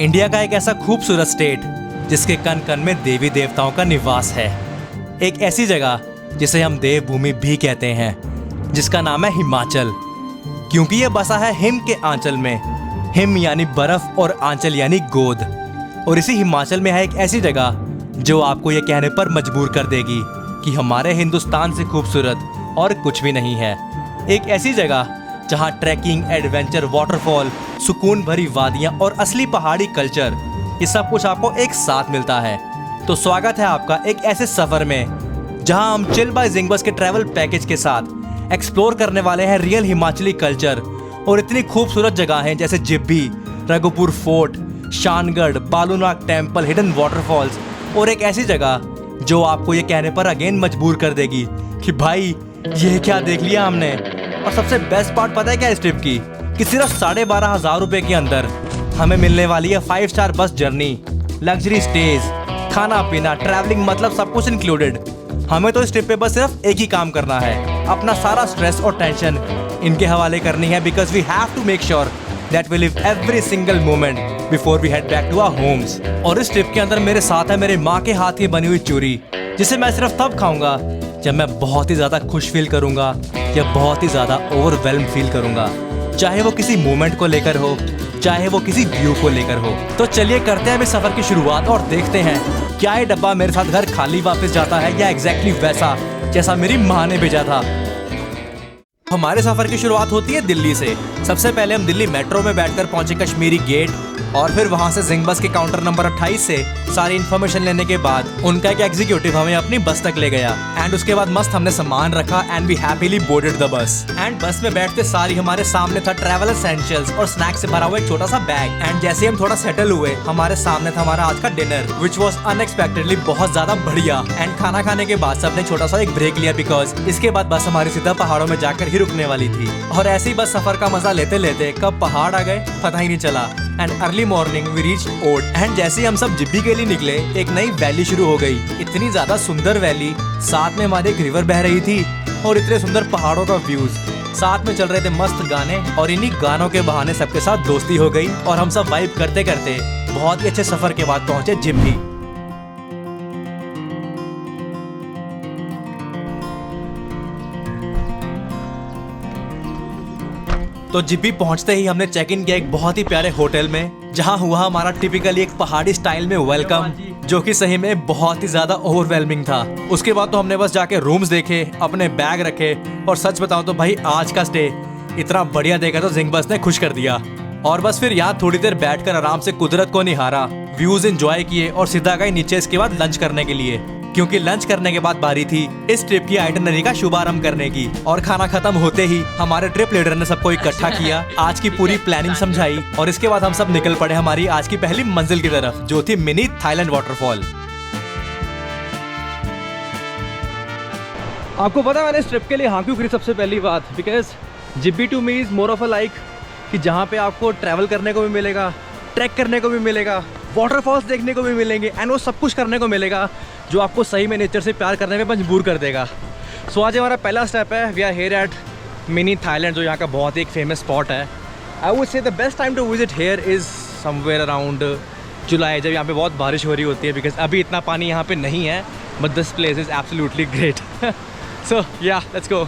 India का एक ऐसा खूबसूरत स्टेट जिसके कण कण में देवी देवताओं का निवास है। एक ऐसी जगह जिसे हम देवभूमि भी कहते हैं, जिसका नाम है हिमाचल, क्योंकि यह बसा है हिम के आंचल में। हिम यानी बर्फ और आंचल यानी गोद। और इसी हिमाचल में है एक ऐसी जगह जो आपको यह कहने पर मजबूर कर देगी कि हमारे हिंदुस्तान से खूबसूरत और कुछ भी नहीं है। एक ऐसी जगह जहां ट्रैकिंग, एडवेंचर, वाटरफॉल, सुकून भरी वादियां और असली पहाड़ी कल्चर, ये सब कुछ आपको एक साथ मिलता है। तो स्वागत है आपका एक ऐसे सफर में जहां हम चिल बाय जिंगबस के ट्रैवल पैकेज के साथ एक्सप्लोर करने वाले हैं रियल हिमाचली कल्चर और इतनी खूबसूरत जगहें जैसे Jibhi, Raghupur fort, Shangarh, Balunag temple, hidden waterfalls और एक ऐसी जगह जो आपको ये कहने पर अगेन मजबूर कर देगी कि भाई ये क्या देख लिया हमने। और सबसे बेस्ट पार्ट पता है क्या इस ट्रिप की, कि सिर्फ 12,500 रुपए के अंदर हमें मिलने वाली है 5 star bus journey, luxury stage, खाना पीना, ट्रैवलिंग, मतलब सब कुछ इंक्लूडेड। हमें तो इस ट्रिप पे बस सिर्फ एक ही काम करना है, अपना सारा स्ट्रेस और टेंशन इनके हवाले करनी है, because we have to make sure that we live every single moment before we head back to our homes. और इस ट्रिप के अंदर मेरे साथ है मेरे माँ के हाथ की बनी हुई चूरी, जिसे मैं सिर्फ तब खाऊंगा जब मैं बहुत ही ज्यादा खुश फील करूंगा या बहुत ही ज्यादा ओवरवेल्म फील करूंगा, चाहे वो किसी मोमेंट को लेकर हो, चाहे वो किसी व्यू को लेकर हो। तो चलिए करते हैं अभी सफर की शुरुआत और देखते हैं क्या ये डब्बा मेरे साथ घर खाली वापस जाता है या एग्जैक्टली वैसा जैसा मेरी माँ ने भेजा था। हमारे सफर की शुरुआत होती है दिल्ली से। सबसे पहले हम दिल्ली मेट्रो में बैठकर पहुंचे कश्मीरी गेट और फिर वहां से जिंगबस के काउंटर नंबर 28 से सारी इन्फॉर्मेशन लेने के बाद उनका एक एग्जीक्यूटिव हमें अपनी बस तक ले गया एंड उसके बाद मस्त हमने सामान रखा and we happily boarded the bus. And bus में बैठते सारी हमारे सामने था ट्रैवल एसेंशियल्स और स्नैक्स से भरा हुआ एक छोटा सा बैग। एंड जैसे हम थोड़ा सेटल हुए, हमारे सामने था हमारा आज का डिनर विच वॉज अनएक्सपेक्टेडली बहुत ज्यादा बढ़िया। एंड खाना खाने के बाद सबने छोटा सा एक ब्रेक लिया, बिकॉज इसके बाद बस हमारी सीधा पहाड़ों में जाकर ही रुकने वाली थी। और ऐसे ही बस सफर का मजा लेते लेते कब पहाड़ आ गए पता ही नहीं चला। And early morning we reach ओड। एंड जैसे ही हम सब जिब्भी के लिए निकले, एक नई वैली शुरू हो गई। इतनी ज्यादा सुंदर वैली, साथ में हमारी एक रिवर बह रही थी और इतने सुंदर पहाड़ों का व्यूज, साथ में चल रहे थे मस्त गाने और इन्हीं गानों के बहाने सबके साथ दोस्ती हो गई और हम सब वाइब करते करते बहुत ही अच्छे सफर के बाद पहुंचे जिब्भी। तो जिब्भी पहुंचते ही हमने चेक इन किया एक बहुत ही प्यारे होटल में, जहां हुआ हमारा टिपिकली एक पहाड़ी स्टाइल में वेलकम, जो कि सही में बहुत ही ज्यादा ओवरवेलमिंग था। उसके बाद तो हमने बस जाके रूम्स देखे, अपने बैग रखे और सच बताऊं तो भाई आज का स्टे इतना बढ़िया देखा तो जिंगबस ने खुश कर दिया। और बस फिर यहाँ थोड़ी देर बैठकर आराम से कुदरत को निहारा, व्यूज एंजॉय किए और सीधा गए नीचे इसके बाद लंच करने के लिए, क्योंकि लंच करने के बाद बारी थी इस ट्रिप की आइटनरी का शुभारंभ करने की। और खाना खत्म होते ही हमारे ट्रिप लीडर ने सबको इकट्ठा किया, आज की पूरी प्लानिंग समझाई और इसके बाद हम सब निकल पड़े हमारी आज की पहली मंजिल की तरफ, जो थी मिनी थाईलैंड वाटरफॉल। आपको पता है मैंने इस ट्रिप के लिए हाँ क्यों करी? सबसे पहली बात, because Jibhi to me is more of a like कि जहाँ पे आपको ट्रैवल करने को भी मिलेगा, ट्रैक करने को भी मिलेगा, वाटरफॉल्स देखने को भी मिलेंगे एंड वो सब कुछ करने को मिलेगा जो आपको सही में नेचर से प्यार करने में मजबूर कर देगा। सो आज हमारा पहला स्टेप है, we are here at mini Thailand, जो यहाँ का बहुत ही एक फेमस स्पॉट है। I would say the best time to visit here is somewhere around July, जब यहाँ पे बहुत बारिश हो रही होती है, बिकॉज अभी इतना पानी यहाँ पे नहीं है, but this place is absolutely great. So yeah let's गो।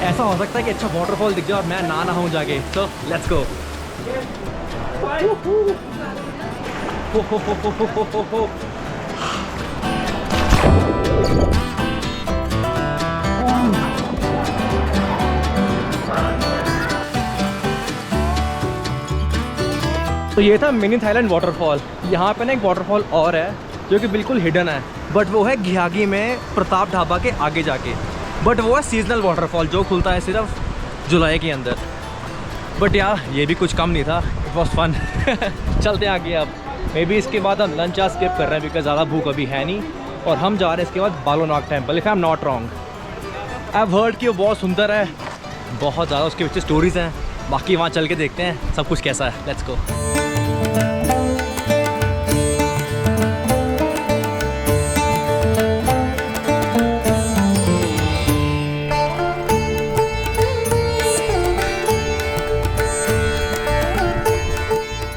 ऐसा हो सकता है कि अच्छा वाटरफॉल दिख जाए और मैं ना हूँ जाके, तो लेट्स गो। तो ये था मिनी थाईलैंड वाटरफॉल। यहाँ पे ना एक वाटरफॉल और है जो कि बिल्कुल हिडन है, बट वो है घियागी में प्रताप ढाबा के आगे जाके, बट वो है सीजनल वाटरफॉल जो खुलता है सिर्फ जुलाई के अंदर। बट यार ये भी कुछ कम नहीं था, इट वॉज फन। चलते आगे अब, मे बी इसके बाद हम लंच आज स्किप कर रहे हैं बिकॉज ज़्यादा भूख अभी है नहीं, और हम जा रहे हैं इसके बाद Balunag temple, if I am not wrong. I have heard कि वो बहुत सुंदर है, बहुत ज़्यादा उसके पीछे स्टोरीज़ हैं, बाकी वहाँ चल के देखते हैं सब कुछ कैसा है। Let's go.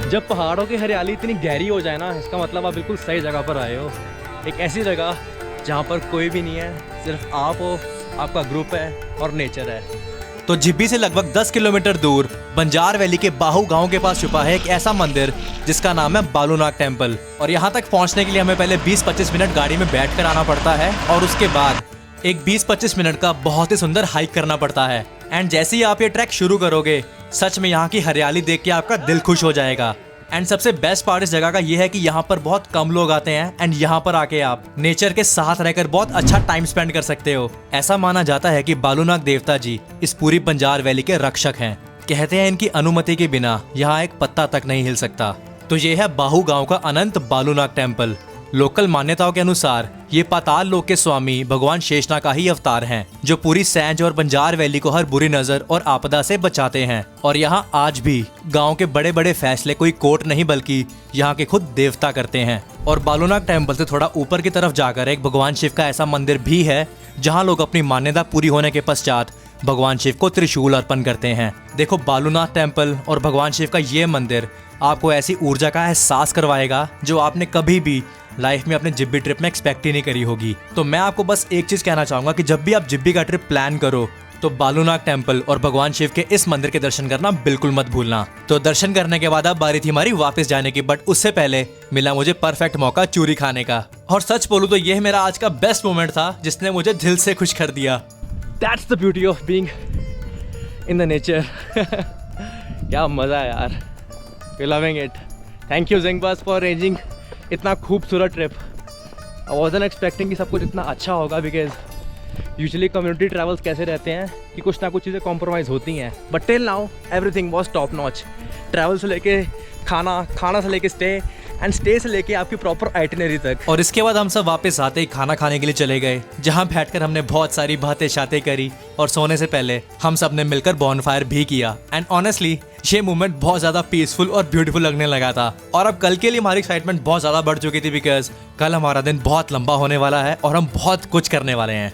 जब पहाड़ों की हरियाली इतनी गहरी हो जाए ना, इसका मतलब आप बिल्कुल सही जगह पर आए हो। एक ऐसी जगह जहाँ पर कोई भी नहीं है, सिर्फ आप हो, आपका ग्रुप है और नेचर है। तो जिब्बी से लगभग 10 किलोमीटर दूर बंजार वैली के बाहू गांव के पास छुपा है एक ऐसा मंदिर जिसका नाम है बालूनाग टेम्पल। और यहाँ तक पहुँचने के लिए हमें पहले 20-25 मिनट गाड़ी में बैठ कर आना पड़ता है और उसके बाद एक 20-25 मिनट का बहुत ही सुंदर हाइक करना पड़ता है। एंड जैसे ही आप ये ट्रैक शुरू करोगे, सच में यहाँ की हरियाली देख के आपका दिल खुश हो जाएगा। एंड सबसे बेस्ट पार्ट इस जगह का ये है कि यहाँ पर बहुत कम लोग आते हैं एंड यहाँ पर आके आप नेचर के साथ रहकर बहुत अच्छा टाइम स्पेंड कर सकते हो। ऐसा माना जाता है कि बालूनाग देवता जी इस पूरी बंजार वैली के रक्षक हैं। कहते हैं इनकी अनुमति के बिना यहाँ एक पत्ता तक नहीं हिल सकता। तो ये है बाहू गांव का अनंत बालूनाग टेम्पल। लोकल मान्यताओं के अनुसार ये पाताल लोक के स्वामी भगवान शेषनाग का ही अवतार हैं, जो पूरी सैंज और बंजार वैली को हर बुरी नजर और आपदा से बचाते हैं। और यहाँ आज भी गांव के बड़े बड़े फैसले कोई कोर्ट नहीं बल्कि यहाँ के खुद देवता करते हैं। और बालूनाग टेम्पल से थोड़ा ऊपर की तरफ जाकर एक भगवान शिव का ऐसा मंदिर भी है जहाँ लोग अपनी मान्यता पूरी होने के पश्चात भगवान शिव को त्रिशूल अर्पण करते हैं। देखो, बालूनाग टेम्पल और भगवान शिव का ये मंदिर आपको ऐसी ऊर्जा का एहसास करवाएगा जो आपने कभी भी लाइफ में अपने जिब्बी ट्रिप में एक्सपेक्ट ही नहीं करी होगी। तो मैं आपको बस एक चीज कहना चाहूंगा कि जब भी आप जिब्बी का ट्रिप प्लान करो तो बालूनाग टेम्पल और भगवान शिव के इस मंदिर के दर्शन करना बिल्कुल मत भूलना। तो दर्शन करने के बाद अब बारी थी हमारी वापस जाने की, बट उससे पहले मिला मुझे परफेक्ट मौका चूरी खाने का। और सच बोलूं तो यह मेरा आज का बेस्ट मोमेंट था जिसने मुझे दिल से खुश कर दिया। That's the beauty of being in the nature. क्या मजा है यार, loving it. Thank you Zingbus for arranging इतना खूबसूरत ट्रिप। आई वाज़न्ट एक्सपेक्टिंग कि सब कुछ इतना अच्छा होगा, बिकॉज यूजुअली कम्युनिटी ट्रैवल्स कैसे रहते हैं कि कुछ ना कुछ चीज़ें कॉम्प्रोमाइज़ होती हैं, but till now everything was top notch. Travel से लेके खाना, खाना से लेके स्टे एंड स्टे से लेके आपकी प्रॉपर आइटिनरी तक। और इसके बाद हम सब वापस आते ही खाना खाने के लिए चले गए, जहाँ बैठकर हमने बहुत सारी बातें शातें करी और सोने से पहले हम सब ने मिलकर बॉनफायर भी किया। एंड ऑनेस्टली ये मोमेंट बहुत ज़्यादा पीसफुल और ब्यूटीफुल लगने लगा था। और अब कल के लिए हमारी एक्साइटमेंट बहुत ज़्यादा बढ़ चुकी थी, बिकॉज कल हमारा दिन बहुत लंबा होने वाला है और हम बहुत कुछ करने वाले हैं।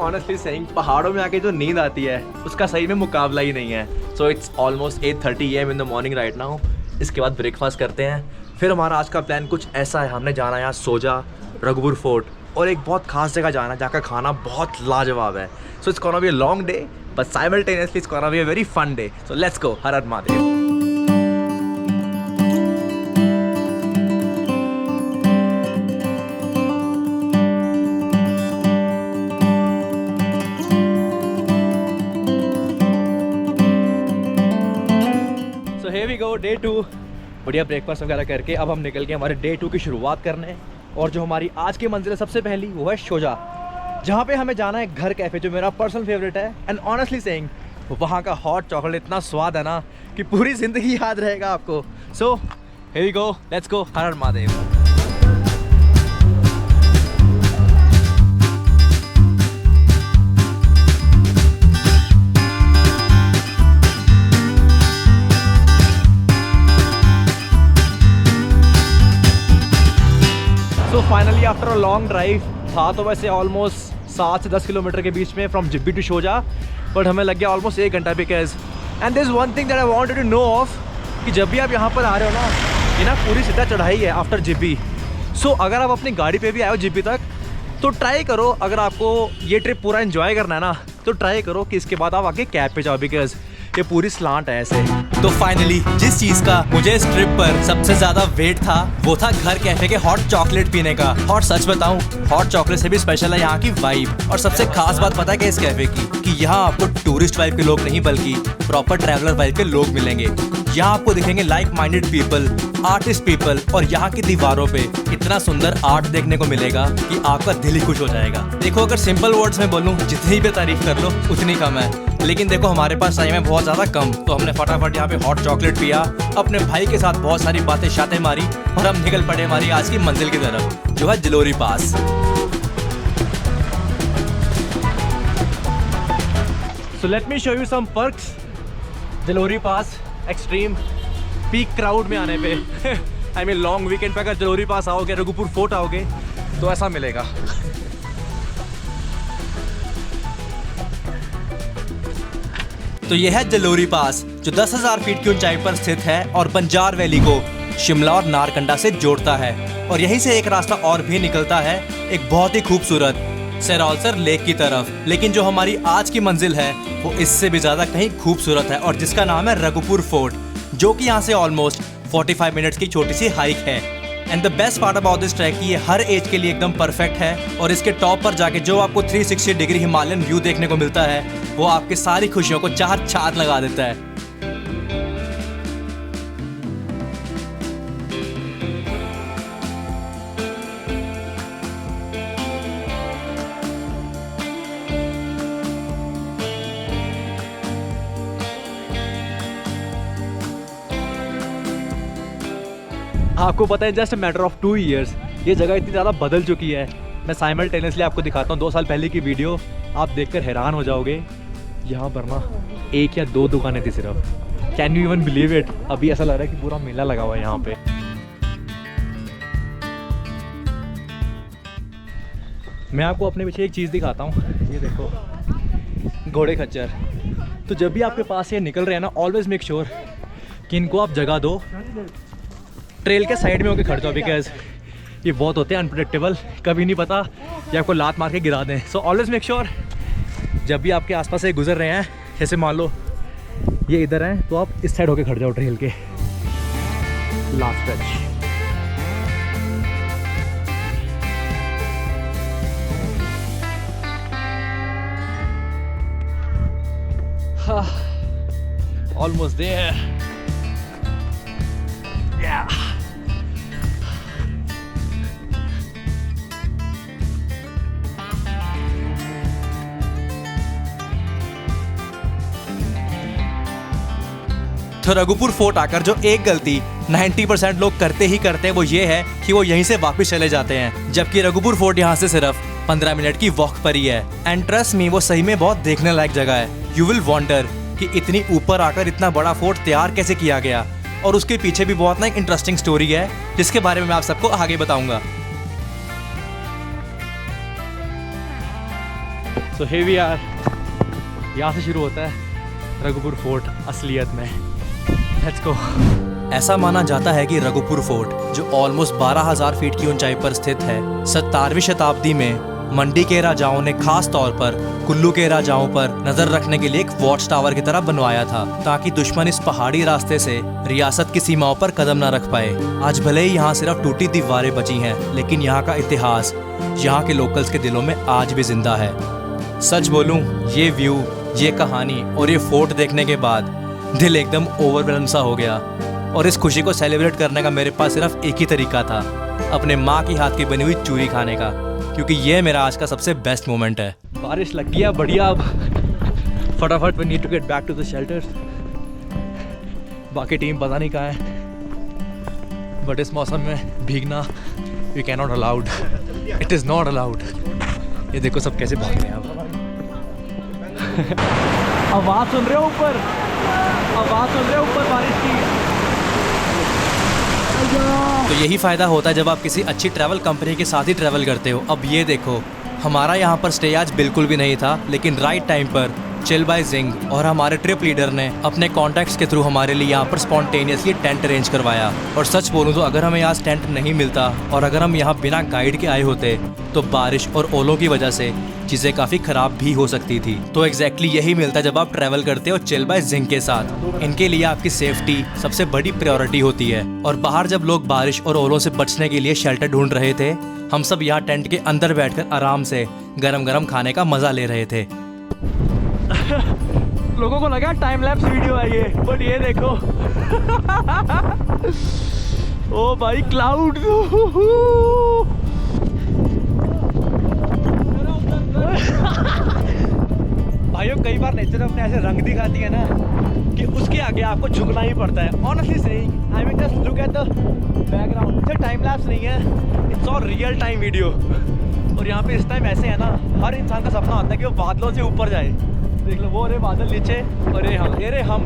ऑनेस्टली सेइंग, पहाड़ों में आके जो नींद आती है उसका सही में मुकाबला ही नहीं है। So it's almost 8:30 AM in the morning right now. इसके बाद ब्रेकफास्ट करते हैं, फिर हमारा आज का प्लान कुछ ऐसा है। हमने जाना है यहाँ सोजा, रघुपुर फोर्ट और एक बहुत खास जगह जाना है जहाँ का खाना बहुत लाजवाब है। So it's gonna be a long day but simultaneously it's gonna be a very fun day. So let's go. Her her Mahadev. Here we go, day 2। बढ़िया ब्रेकफास्ट वगैरह करके अब हम निकल के हमारे डे 2 की शुरुआत करने। और जो हमारी आज की मंजिल है सबसे पहली वो है सोजा, जहाँ पे हमें जाना है घर कैफ़े, जो मेरा पर्सनल फेवरेट है। एंड ऑनेस्टली सेइंग, वहाँ का हॉट चॉकलेट इतना स्वाद है ना कि पूरी ज़िंदगी याद रहेगा आपको। सो here we go, let's go। Her her Mahadev. So finally after a long drive था तो वैसे ऑलमोस्ट 7 से 10 किलोमीटर के बीच में from Jibhi to Sojha, but हमें लग गया ऑलमोस्ट 1 घंटा। Because and this one thing that I wanted to know of कि जब भी आप यहाँ पर आ रहे हो ना, ये ना पूरी सीधा चढ़ाई है आफ्टर जिब्बी। सो अगर आप अपनी गाड़ी पे भी आए हो जिब्बी तक तो ट्राई करो, अगर आपको ये ट्रिप पूरा एंजॉय करना है ना तो ट्राई करो कि इसके बाद आप आके कैब पे जाओ, बिकॉज ये पूरी स्लांट है ऐसे। तो फाइनली जिस चीज का मुझे इस ट्रिप पर सबसे ज्यादा वेट था वो था घर कैफे के हॉट चॉकलेट पीने का। और सच बताऊं, हॉट चॉकलेट से भी स्पेशल है यहाँ की वाइब। और सबसे खास बात पता है क्या इस कैफे की, कि यहाँ आपको टूरिस्ट वाइब के लोग नहीं बल्कि प्रॉपर ट्रैवलर वाइब के लोग मिलेंगे। यहाँ आपको दिखेंगे like minded people artist people और यहाँ की दीवारों पे इतना सुंदर आर्ट देखने को मिलेगा कि आपका दिल ही खुश हो जाएगा। देखो अगर सिंपल वर्ड्स में बोलूँ जितनी भी तारीफ कर लो उतनी कम है, लेकिन देखो हमारे पास टाइम है बहुत ज़्यादा कम, तो हमने फटाफट यहाँ पे हॉट चॉकलेट पिया, अपने भाई के साथ बहुत सारी बातें शातें मारी और हम निकल पड़े हमारी आज की मंजिल की तरफ, जो है Jalori pass. So let me show you some perks Jalori pass extreme peak crowd में आने पे आई मीन लॉन्ग वीकेंड पे अगर जलोरी पास आओगे, रघुपुर फोर्ट आओगे तो ऐसा मिलेगा। तो यह है जलोरी पास जो 10,000 फीट की ऊंचाई पर स्थित है और बंजार वैली को शिमला और नारकंडा से जोड़ता है। और यहीं से एक रास्ता और भी निकलता है एक बहुत ही खूबसूरत सेरालसर लेक की तरफ। लेकिन जो हमारी आज की मंजिल है वो इससे भी ज़्यादा कहीं खूबसूरत है और जिसका नाम है रघुपुर फोर्ट, जो कि यहाँ से ऑलमोस्ट 45 मिनट्स की छोटी सी हाइक है। And the best part about this track कि ये हर एज के लिए एकदम परफेक्ट है और इसके टॉप पर जाके जो आपको 360 डिग्री हिमालयन व्यू देखने को मिलता है वो आपकी सारी खुशियों को चार चांद लगा देता है। आपको पता है जस्ट मैटर ऑफ 2 ईयर्स ये जगह इतनी ज़्यादा बदल चुकी है। मैं साइमल्टेनियसली आपको दिखाता हूँ 2 साल पहले की वीडियो, आप देखकर हैरान हो जाओगे। यहाँ पर ना 1 या 2 दुकानें थी सिर्फ। Can you even believe it? अभी ऐसा लग रहा है कि पूरा मेला लगा हुआ है यहाँ पे। मैं आपको अपने पीछे एक चीज़ दिखाता हूँ, ये देखो घोड़े खच्चर। तो जब भी आपके पास ये निकल रहे हैं ना, ऑलवेज मेक श्योर कि इनको आप जगह दो, ट्रेल के साइड में होकर खड़ जाओ, बिकॉज ये बहुत होते हैं अनप्रेडिक्टेबल, कभी नहीं पता ये आपको लात मार के गिरा दें। सो ऑलवेज मेक श्योर जब भी आपके आसपास से गुजर रहे हैं, जैसे मान लो ये इधर हैं, तो आप इस साइड होकर खड़ जाओ ट्रेल के। Last touch. Almost there. Yeah. तो रघुपुर फोर्ट आकर जो एक गलती 90% लोग करते ही करते हैं वो ये है कि वो यहीं से वापस चले जाते हैं, जबकि रघुपुर फोर्ट यहाँ से सिर्फ 15 मिनट की वॉक पर ही है। एंड ट्रस्ट मी, वो सही में बहुत देखने लायक जगह है। यू विल वॉन्डर कि इतनी ऊपर आकर इतना बड़ा फोर्ट तैयार कैसे किया गया, और उसके पीछे भी बहुत ना एक इंटरेस्टिंग स्टोरी है जिसके बारे में मैं आप सबको आगे बताऊंगा। सो here we are, यहाँ से शुरू होता है रघुपुर फोर्ट असलियत में। Let's go. ऐसा माना जाता है कि रघुपुर फोर्ट जो ऑलमोस्ट 12,000 फीट की ऊंचाई पर स्थित है, 17वीं शताब्दी में मंडी के राजाओं ने खास तौर पर कुल्लू के राजाओं पर नजर रखने के लिए एक वॉच टावर की तरह बनवाया था, ताकि दुश्मन इस पहाड़ी रास्ते से रियासत की सीमाओं पर कदम न रख पाए। आज भले ही यहाँ सिर्फ टूटी दीवारें बची हैं, लेकिन यहाँ का इतिहास यहाँ के लोकल्स के दिलों में आज भी जिंदा है। सच बोलूं, ये व्यू, ये कहानी और ये फोर्ट देखने के बाद दिल एकदम ओवरवेल्म सा हो गया। और इस खुशी को सेलिब्रेट करने का मेरे पास सिर्फ एक ही तरीका था, अपने माँ की हाथ की बनी हुई चूरी खाने का, क्योंकि ये मेरा आज का सबसे बेस्ट मोमेंट है। बारिश लग गया बढ़िया। अब फटाफट we need to get back to the shelters. बाकी टीम पता नहीं कहाँ है, बट इस मौसम में भीगना we can not allowed, it is not allowed. ये देखो सब कैसे भाग रहे हैं। अब आवाज़ सुन रहे हो ऊपर, आवाज़ सुन रहे हो ऊपर बारिश की। तो यही फ़ायदा होता है जब आप किसी अच्छी ट्रैवल कंपनी के साथ ही ट्रैवल करते हो। अब ये देखो, हमारा यहाँ पर स्टे आज बिल्कुल भी नहीं था, लेकिन राइट टाइम पर चिल बाय जिंग और हमारे ट्रिप लीडर ने अपने कॉन्टैक्ट्स के थ्रू हमारे लिए यहाँ पर स्पॉन्टेनियसली टेंट अरेंज करवाया। और सच बोलूँ तो अगर हमें आज टेंट नहीं मिलता और अगर हम यहाँ बिना गाइड के आए होते तो बारिश और ओलों की वजह से चीज़ें काफ़ी ख़राब भी हो सकती थी। तो एग्जैक्टली यही मिलता है जब आप ट्रैवल करते हो चिल बाय जिंग के साथ। इनके लिए आपकी सेफ्टी सबसे बड़ी प्रायोरिटी होती है। और बाहर जब लोग बारिश और ओलों से बचने के लिए शेल्टर ढूंढ रहे थे, हम सब यहाँ टेंट के अंदर बैठकर आराम से गरम गरम खाने का मज़ा ले रहे थे। लोगों को लगा टाइम लैप्स वीडियो है ये, बट ये देखो ओ भाई क्लाउड। भाइयों कई बार नेचर अपने ऐसे रंग दिखाती है ना कि उसके आगे आपको झुकना ही पड़ता है। Honestly saying, I mean just look at the background. ये टाइम लैप्स नहीं है, it's all real time video. और यहाँ पे इस टाइम ऐसे है ना, हर इंसान का सपना आता है कि वो बादलों से ऊपर जाए। देख लो वो रहे बादल नीचे और ये हम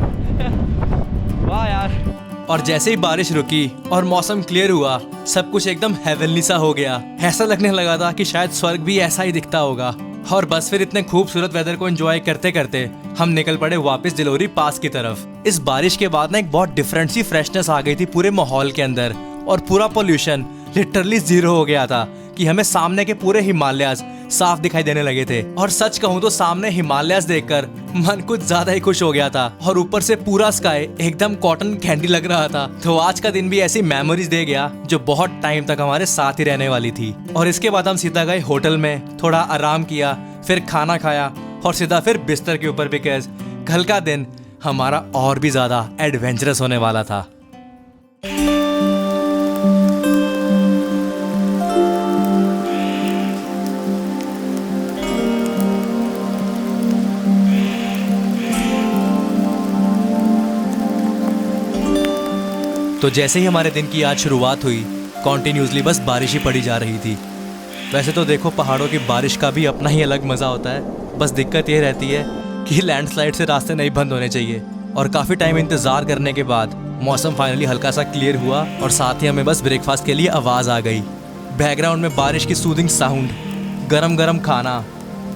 वाह यार। और जैसे ही बारिश रुकी और मौसम क्लियर हुआ, सब कुछ एकदम हेवनली सा हो गया। ऐसा लगने लगा था कि शायद स्वर्ग भी ऐसा ही दिखता होगा। और बस फिर इतने खूबसूरत वेदर को एंजॉय करते करते हम निकल पड़े वापस दिलोरी पास की तरफ। इस बारिश के बाद ना एक बहुत डिफरेंट सी फ्रेशनेस आ गई थी पूरे माहौल के अंदर, और पूरा पोल्यूशन लिटरली जीरो हो गया था कि हमें सामने के पूरे हिमालयाज साफ दिखाई देने लगे थे। और सच कहूँ तो सामने हिमालयाज देखकर मन कुछ ज्यादा ही खुश हो गया था। और ऊपर से पूरा स्काई एकदम कॉटन कैंडी लग रहा था। तो आज का दिन भी ऐसी मेमोरीज दे गया जो बहुत टाइम तक हमारे साथ ही रहने वाली थी। और इसके बाद हम सीधा गए होटल में, थोड़ा आराम किया, फिर खाना खाया और सीधा फिर बिस्तर के ऊपर, बिकॉज कल का दिन हमारा और भी ज्यादा एडवेंचरस होने वाला था। तो जैसे ही हमारे दिन की आज शुरुआत हुई, कॉन्टिन्यूसली बस बारिश ही पड़ी जा रही थी। वैसे तो देखो, पहाड़ों की बारिश का भी अपना ही अलग मज़ा होता है। बस दिक्कत ये रहती है कि लैंडस्लाइड से रास्ते नहीं बंद होने चाहिए। और काफ़ी टाइम इंतज़ार करने के बाद मौसम फाइनली हल्का सा क्लियर हुआ और साथ ही हमें बस ब्रेकफास्ट के लिए आवाज़ आ गई। बैकग्राउंड में बारिश की सूदिंग साउंड, गरम गरम खाना,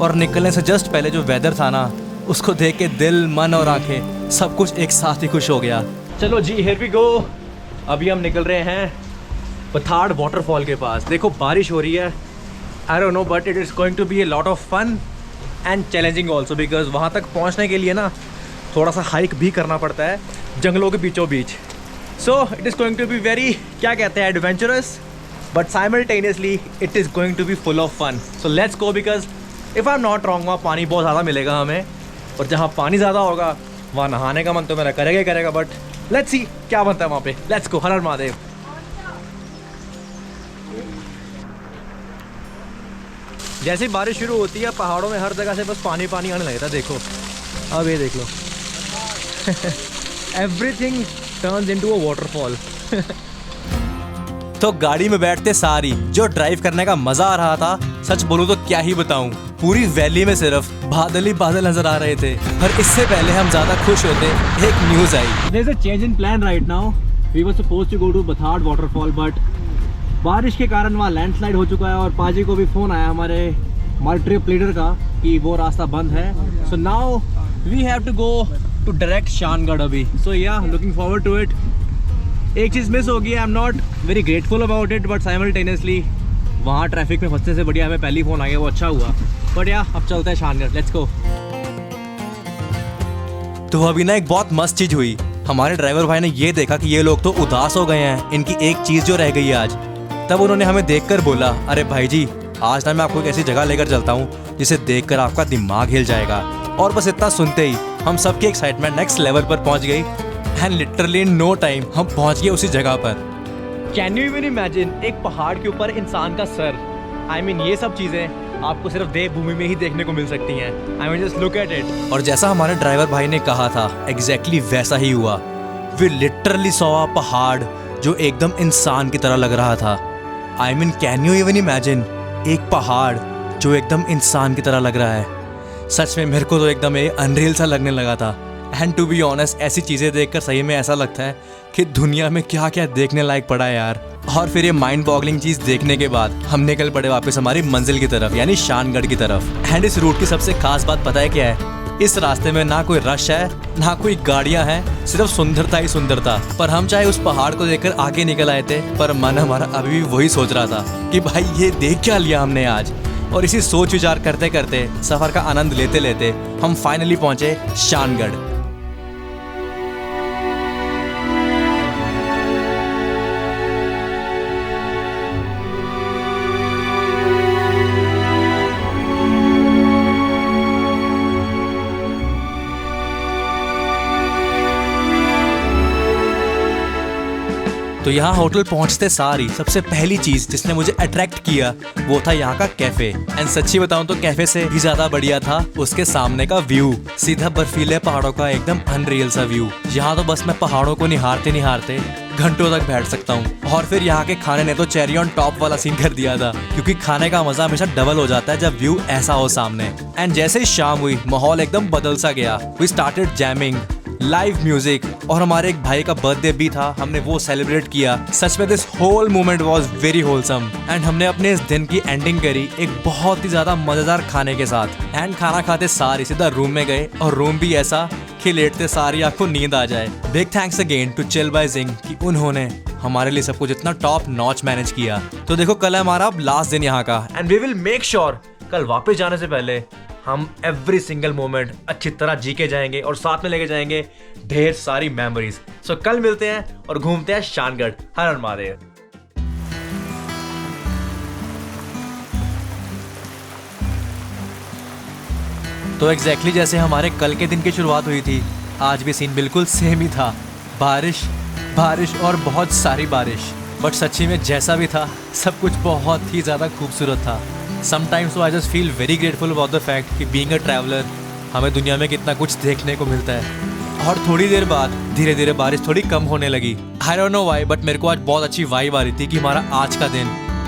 और निकलने से जस्ट पहले जो वेदर था ना, उसको देख के दिल, मन और आंखें सब कुछ एक साथ ही खुश हो गया। चलो जी, हियर वी गो। अभी हम निकल रहे हैं पथाड़ वाटरफॉल के पास। देखो बारिश हो रही है, I don't know, but it is going to be a lot of fun and challenging also, because वहाँ तक पहुँचने के लिए ना थोड़ा सा हाइक भी करना पड़ता है जंगलों के बीचों बीच। So it is going to be very, क्या कहते हैं, adventurous, but simultaneously it is going to be full of fun. So let's go, because if I am not wrong, वहाँ पानी बहुत ज़्यादा मिलेगा हमें, और जहाँ पानी ज़्यादा होगा वहाँ नहाने का मन तो मेरा करेगा ही करेगा। बट लेट्स सी क्या बनता है वहाँ पे। Let's go. हर हर महादेव। जैसे ही बारिश शुरू होती है, पहाड़ों में हर जगह से बस पानी पानी आने लगता है। देखो, अब ये देख लो everything turns into a waterfall. तो गाड़ी में बैठते सारी जो ड्राइव करने का मजा आ रहा था, सच बोलूं तो क्या ही बताऊं, पूरी वैली में सिर्फ बादल ही बादल नजर आ रहे थे। पर इससे पहले हम ज्यादा खुश होते, एक news I. There's a change in plan right now. We were supposed to go to Bathard waterfall, but बारिश के कारण वहाँ लैंडस्लाइड हो चुका है। और पाजी को भी फोन आया हमारे ट्रिप लीडर का कि वो रास्ता बंद है। So now we have to go to direct Shangarh अभी। सो या, लुकिंग फॉरवर्ड टू इट। एक चीज़ मिस होगी, आई am not very grateful about it, but simultaneously वहाँ ट्रैफिक में फंसने से बढ़िया हमें पहले फ़ोन आ गया, वो अच्छा हुआ। बट या, अब चलते हैं शानगढ़, लेट्स गो। तो अभी ना एक बहुत मस्त चीज़ हुई। हमारे ड्राइवर भाई ने ये देखा कि ये लोग तो उदास हो गए हैं, इनकी एक चीज़ जो रह गई है आज। तब उन्होंने हमें देखकर बोला, अरे भाई जी, आज ना मैं आपको एक ऐसी जगह लेकर चलता हूँ जिसे देखकर आपका दिमाग हिल जाएगा। और बस इतना सुनते ही हम सबकी एक्साइटमेंट नेक्स्ट लेवल पर पहुँच गई। And literally in no time हम पहुँच गए उसी जगह पर। कैन यू इवन इमेजिन, एक पहाड़ के ऊपर इंसान का सर। आई मीन ये सब चीज़ें आपको सिर्फ देवभूमि में ही देखने को मिल सकती हैं। I mean just look at it. और जैसा हमारे ड्राइवर भाई ने कहा था, एग्जैक्टली वैसा ही हुआ। वी लिटरली सॉ अ पहाड़ जो एकदम इंसान की तरह लग रहा था। I mean can you even imagine, एक पहाड़ जो एकदम इंसान की तरह लग रहा है। सच में मेरे को तो एकदम अनरियल सा लगने लगा था। एंड टू बी ऑनेस्ट, ऐसी चीज़ें देखकर सही में ऐसा लगता है कि दुनिया में क्या क्या देखने लायक पड़ा है यार। और फिर ये माइंड बॉगलिंग चीज़ देखने के बाद हम निकल पड़े वापस हमारी मंजिल की तरफ, यानी शानगढ़ की तरफ। एंड इस रूट की सबसे खास बात पता है क्या है? इस रास्ते में ना कोई रश है, ना कोई गाड़ियां हैं, सिर्फ सुंदरता ही सुंदरता। पर हम चाहे उस पहाड़ को देखकर आगे निकल आए थे, पर मन हमारा अभी भी वही सोच रहा था कि भाई ये देख क्या लिया हमने आज। और इसी सोच विचार करते करते, सफर का आनंद लेते लेते हम फाइनली पहुंचे शानगढ़। तो तो यहाँ होटल पहुँचते सारी सबसे पहली चीज जिसने मुझे अट्रैक्ट किया वो था यहाँ का कैफे। एंड सच्ची बताऊं तो कैफे से भी ज्यादा बढ़िया था उसके सामने का व्यू, सीधा बर्फीले पहाड़ों का एकदम अनरियल सा व्यू। यहाँ तो बस मैं पहाड़ों को निहारते निहारते घंटों तक बैठ सकता हूँ। और फिर यहाँ के खाने ने तो चेरी ऑन टॉप वाला सीन कर दिया था, क्योंकि खाने का मजा हमेशा डबल हो जाता है जब व्यू ऐसा हो सामने। एंड जैसे ही शाम हुई माहौल एकदम बदल सा गया। We started jamming, live music, और हमारे एक भाई का बर्थडे भी था, हमने वो सेलिब्रेट किया। सच में this whole moment was very wholesome. And हमने अपने इस दिन की एंडिंग करी एक बहुत ही ज्यादा मजेदार खाने के साथ। एंड खाना खाते सारे सीधा रूम में गए, और रूम भी ऐसा कि लेटते सारी आपको नींद आ जाए। Big thanks again to chill by Zing कि उन्होंने हमारे लिए सब कुछ इतना टॉप नॉच मैनेज किया। तो देखो कल है हमारा लास्ट दिन यहाँ का, and we will make sure कल वापस जाने से पहले हम एवरी सिंगल मोमेंट अच्छी तरह जी के जाएंगे और साथ में लेके जाएंगे ढेर सारी मेमोरीज। सो कल मिलते हैं और घूमते हैं शानगढ़। हर हर महादेव। तो एग्जैक्टली जैसे हमारे कल के दिन की शुरुआत हुई थी, आज भी सीन बिल्कुल सेम ही था। बारिश बारिश और बहुत सारी बारिश। बट सच्ची में जैसा भी था सब कुछ बहुत ही ज़्यादा खूबसूरत था। Sometimes I just feel very grateful about the fact कि बीइंग अ ट्रैवलर हमें दुनिया में कितना कुछ देखने को मिलता है। और थोड़ी देर बाद धीरे धीरे बारिश थोड़ी कम होने लगी। आई डोंट नो व्हाई, बट मेरे को आज बहुत अच्छी वाइब आ रही थी कि हमारा आज का दिन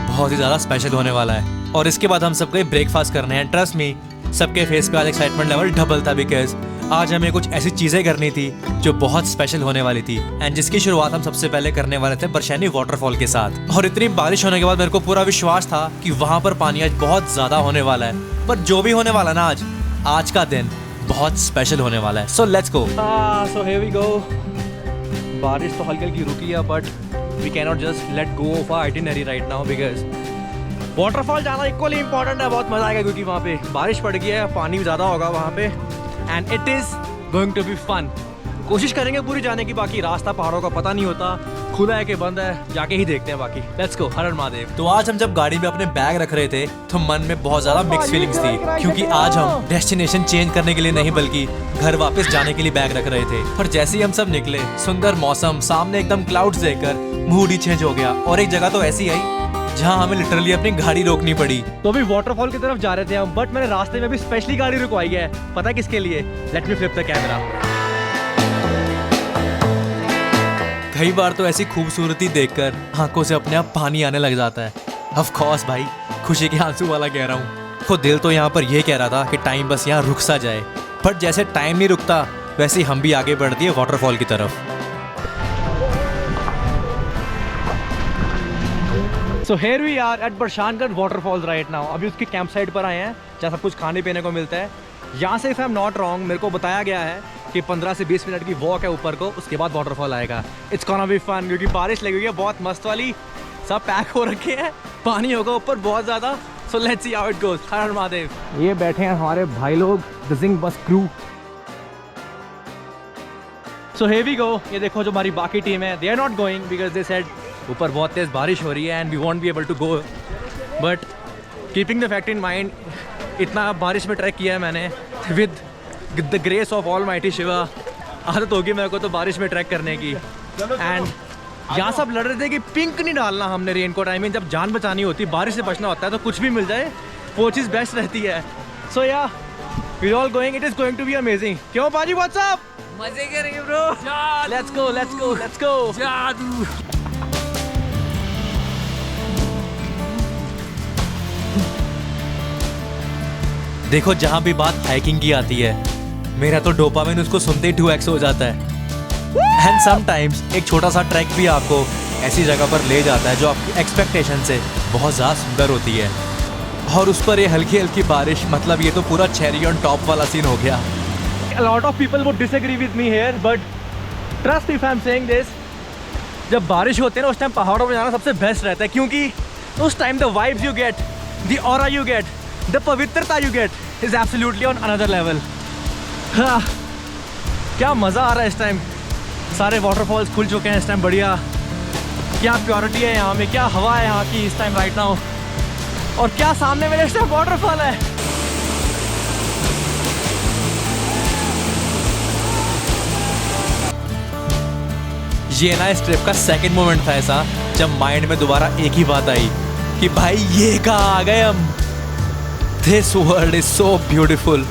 बहुत ही ज़्यादा स्पेशल होने वाला है। और इसके बाद हम सबको ब्रेकफास्ट करने हैं। ट्रस्ट मी, सबके फेस पे आज एक्साइटमेंट लेवल डबल था, बिकॉज आज हमें कुछ ऐसी चीज़ें करनी थी जो बहुत स्पेशल होने वाली थी। एंड जिसकी शुरुआत हम सबसे पहले करने वाले थे बरशैनी वाटरफॉल के साथ। और इतनी बारिश होने के बाद मेरे को पूरा विश्वास था कि वहाँ पर पानी आज बहुत ज़्यादा होने वाला है। पर जो भी होने वाला ना, आज का दिन बहुत स्पेशल होने वाला है। So let's go. So here we go. बारिश तो हल्की हल्की रुकी है, but we can not just let go of our itinerary right now, because waterfall जाना इक्वली इंपॉर्टेंट है। बहुत मजा आएगा क्योंकि वहाँ पे बारिश पड़ गई है, पानी भी ज़्यादा होगा वहाँ पे, and it is going to be fun. कोशिश करेंगे पूरी जाने की, बाकी रास्ता पहाड़ों का पता नहीं होता, खुला है कि बंद है, जाके ही देखते हैं बाकी। Let's go. हर हर महादेव। तो आज हम जब गाड़ी में अपने बैग रख रहे थे तो मन में बहुत ज़्यादा मिक्स फीलिंग्स थी, क्योंकि आज हम डेस्टिनेशन चेंज करने के लिए नहीं बल्कि घर वापस जाने के लिए बैग रख रहे थे। और जैसे ही हम सब निकले, सुंदर मौसम, सामने एकदम क्लाउड्स देखकर मूड ही चेंज हो गया। और एक जगह तो ऐसी आई जहाँ हमें लिटरली अपनी गाड़ी रोकनी पड़ी। तो अभी वाटरफॉल की तरफ जा रहे थे हम, बट मैंने रास्ते में भी स्पेशली गाड़ी रुकवाई है। पता है किसके लिए? Let me flip the camera. कई बार तो ऐसी खूबसूरती देखकर आंखों से अपने आप पानी आने लग जाता है। ऑफ कोर्स भाई, खुशी के आंसू वाला कह रहा हूँ। खुद दिल तो यहाँ पर यह कह रहा था कि टाइम बस यहाँ रुक सा जाए, बट जैसे टाइम नहीं रुकता वैसे ही हम भी आगे बढ़ दिए वाटरफॉल की तरफ। So here we are at Barshangarh waterfalls right now. अभी उसकी कैंप साइट पर आए हैं जहाँ सब कुछ खाने पीने को मिलता है। यहाँ से if I am not wrong, मेरे को बताया गया है कि 15 से 20 मिनट की वॉक है ऊपर को, उसके बाद वाटरफॉल आएगा। इट्स गोना बी फन, क्योंकि बारिश लगी हुई है बहुत मस्त वाली, सब पैक हो रखे हैं, पानी होगा ऊपर बहुत ज़्यादा। So let's see how it goes. हर हर महादेव। ये बैठे हैं हमारे भाई लोग, the Zingbus crew. So here we go। ये देखो जो हमारी बाकी टीम है, they are not going because they said ऊपर बहुत तेज बारिश हो रही है and we won't be able to go. But keeping the fact in mind, इतना बारिश में ट्रैक किया है मैंने with the grace of almighty Shiva. आदत होगी मेरे को तो बारिश में ट्रैक करने की। एंड यहाँ सब लड़ रहे थे कि पिंक नहीं डालना हमने रेनकोट। आई मीन जब जान बचानी होती है, बारिश से बचना होता है, तो कुछ भी मिल जाए वो चीज़ बेस्ट रहती है। So yeah we all going, it is going to be amazing. क्यों बाजी, व्हाट्स अप? मजे करेंगे bro. Let's go let's go let's go. जादू। देखो जहाँ भी बात हाइकिंग की आती है, मेरा तो डोपामिन उसको सुनते ही 2x हो जाता है। एंड समटाइम्स एक छोटा सा ट्रैक भी आपको ऐसी जगह पर ले जाता है जो आपकी एक्सपेक्टेशन से बहुत ज़्यादा सुंदर होती है। और उस पर ये हल्की हल्की बारिश, मतलब ये तो पूरा चेरी ऑन टॉप वाला सीन हो गया। A lot of people would disagree with me here, but trust if I'm saying this, जब बारिश होती है ना उस टाइम पहाड़ों में जाना सबसे बेस्ट रहता है, क्योंकि उस time the vibes you get, the aura you get, the पवित्रता you get is absolutely on another level। हाँ, क्या मज़ा आ रहा है इस टाइम। सारे वाटरफॉल्स खुल चुके हैं इस टाइम, बढ़िया। क्या प्योरिटी है यहाँ में, क्या हवा है यहाँ की इस टाइम राइट नाउ, और क्या सामने मेरे इस टाइम वाटरफॉल है। ये ना इस ट्रिप का सेकंड मोमेंट था ऐसा जब माइंड में दोबारा एक ही बात आई कि भाई ये कहाँ आ गए हम। This world is so beautiful.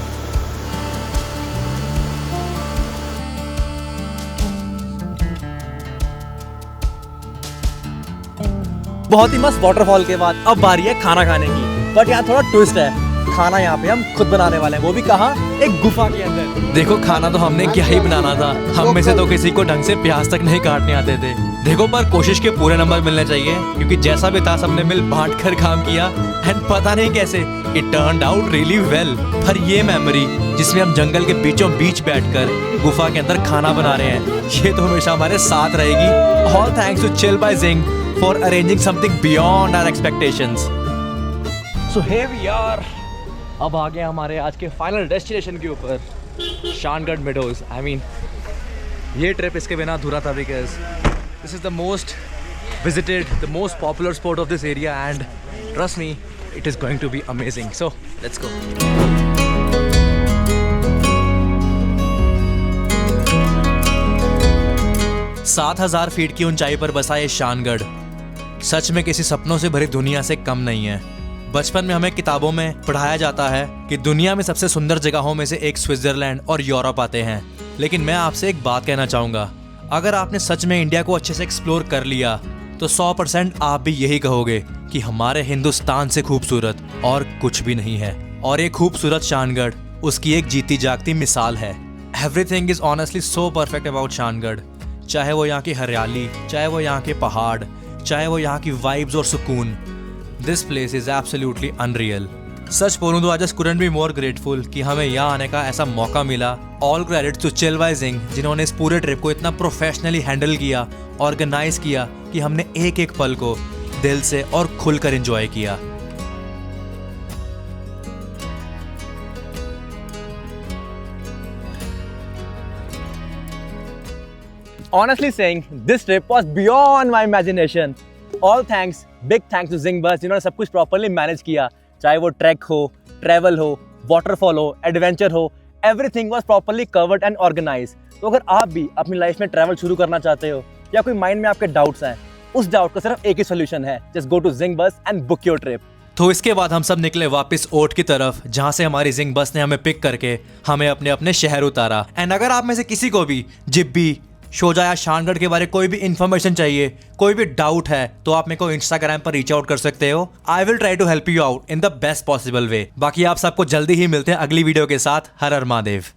बहुत ही मस्त वाटरफॉल के बाद अब बारी है खाना खाने की। बट यहाँ थोड़ा ट्विस्ट है, खाना यहाँ पे हम खुद बनाने वाले हैं, वो भी कहाँ, एक गुफा के अंदर। देखो खाना तो हमने क्या ही बनाना था, हम में से तो किसी को ढंग से प्याज तक नहीं काटने आते थे। देखो पर कोशिश के पूरे नंबर मिलने चाहिए क्योंकि जैसा भी था सबने मिल बांट कर काम किया एंड पता नहीं कैसे it turned out really well. पर ये मेमोरी जिसमें हम जंगल के बीचों बीच बैठकर गुफा के अंदर खाना बना रहे हैं, ये तो हमेशा हमारे साथ रहेगी। All thanks to chill by Zing for arranging something beyond our expectations. So here we are. अब आ गए हमारे आज के फाइनल डेस्टिनेशन के ऊपर, शानगढ़ मेडोज। I mean, ये ट्रिप इसके बिना अधूरा था because this is the most visited, the most popular spot of this area and trust me, it is going to be amazing. So let's go. 7,000 feet की ऊंचाई पर बसा ये शानगढ़ सच में किसी सपनों से भरी दुनिया से कम नहीं है। बचपन में हमें किताबों में पढ़ाया जाता है कि दुनिया में सबसे सुंदर जगहों में से एक स्विट्जरलैंड और यूरोप आते हैं, लेकिन मैं आपसे एक बात कहना चाहूँगा, अगर आपने सच में इंडिया को अच्छे से एक्सप्लोर कर लिया तो 100% आप भी यही कहोगे कि हमारे हिंदुस्तान से खूबसूरत और कुछ भी नहीं है। और ये खूबसूरत शानगढ़ उसकी एक जीती जागती मिसाल है। Everything is honestly so perfect about Shangarh, चाहे वो यहाँ की हरियाली, चाहे वो यहाँ के पहाड़, चाहे वो यहाँ की वाइब्स और सुकून। This place is absolutely unreal. सच बोलूं तो I just couldn't be more grateful कि हमें यहाँ आने का ऐसा मौका मिला। All credit to chill by Zing जिन्होंने इस पूरे ट्रिप को इतना प्रोफेशनली हैंडल किया, ऑर्गेनाइज किया कि हमने एक एक पल को दिल से और खुलकर एंजॉय किया। Honestly saying, this trip was beyond my imagination. All thanks, big thanks to Zing Bus जिन्होंने सब कुछ प्रॉपरली मैनेज किया, चाहे वो ट्रैक हो, ट्रैवल हो, वाटरफॉल हो, एडवेंचर हो, everything was properly covered and organize. तो अगर आप भी अपनी लाइफ में ट्रैवल शुरू करना चाहते हो या कोई माइंड में आपके डाउट्स हैं, उस डाउट का सिर्फ एक ही सोल्यूशन है, just go to Zing Bus and book your trip. तो इसके बाद हम सब निकले वापस ओट की तरफ, जहाँ से हमारी जिंग बस ने हमें पिक करके हमें अपने अपने शहर उतारा। एंड अगर आप में से किसी को भी जिब्बी, शोजा या शानगढ़ के बारे कोई भी इन्फॉर्मेशन चाहिए, कोई भी डाउट है, तो आप मेरे को इंस्टाग्राम पर रीच आउट कर सकते हो। I will try to help you out in the best possible way. बाकी आप सबको जल्दी ही मिलते हैं अगली वीडियो के साथ। हर हर महादेव।